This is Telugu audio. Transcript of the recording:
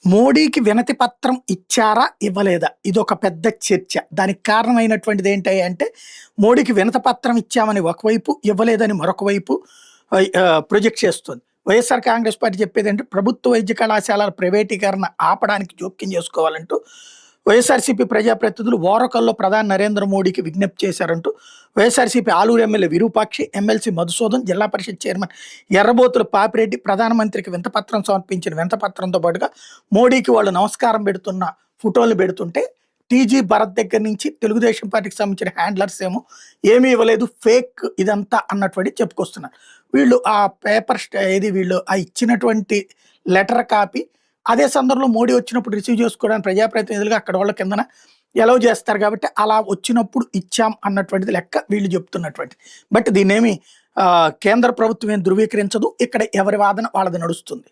మోడీకి వినతి పత్రం ఇచ్చారా? ఇవ్వలేదా? ఇదొక పెద్ద చర్చ. దానికి కారణమైనటువంటిది ఏంటి అంటే, మోడీకి వినతి పత్రం ఇచ్చామని ఒకవైపు, ఇవ్వలేదని మరొక వైపు ప్రొజెక్ట్ చేస్తుంది. వైఎస్ఆర్ కాంగ్రెస్ పార్టీ చెప్పేదేంటే, ప్రభుత్వ వైద్య కళాశాలల ప్రైవేటీకరణ ఆపడానికి జోక్యం చేసుకోవాలంటూ వైఎస్ఆర్సీపీ ప్రజాప్రతినిధులు ఓరకల్లో ప్రధాని నరేంద్ర మోడీకి విజ్ఞప్తి చేశారంటూ వైఎస్ఆర్సీపీ ఆలూరు ఎమ్మెల్యే విరూపాక్షి, ఎమ్మెల్సీ మధుసూదన్, జిల్లా పరిషత్ చైర్మన్ ఎర్రబోతుల పాపిరెడ్డి ప్రధానమంత్రికి వింతపత్రం సమర్పించిన వింతపత్రంతో పాటుగా మోడీకి వాళ్ళు నమస్కారం పెడుతున్న ఫోటోలు పెడుతుంటే, టీజీ భరత్ దగ్గర నుంచి తెలుగుదేశం పార్టీకి సంబంధించిన హ్యాండ్లర్స్ ఏమో ఏమీ ఇవ్వలేదు, ఫేక్ ఇదంతా అన్నటువంటి చెప్పుకొస్తున్నారు. వీళ్ళు ఆ పేపర్ ఏది వీళ్ళు ఆ ఇచ్చినటువంటి లెటర్ కాపీ అదే సందర్భంలో మోడీ వచ్చినప్పుడు రిసీవ్ చేసుకోవడానికి ప్రజాప్రతినిధులుగా అక్కడ వాళ్ళ కిందన ఎలవ్ చేస్తారు కాబట్టి అలా వచ్చినప్పుడు ఇచ్చాం అన్నటువంటిది లెక్క వీళ్ళు చెప్తున్నటువంటిది. బట్ దీన్నేమి కేంద్ర ప్రభుత్వం ఏం ధృవీకరించదు. ఇక్కడ ఎవరి వాదన వాళ్ళది నడుస్తుంది.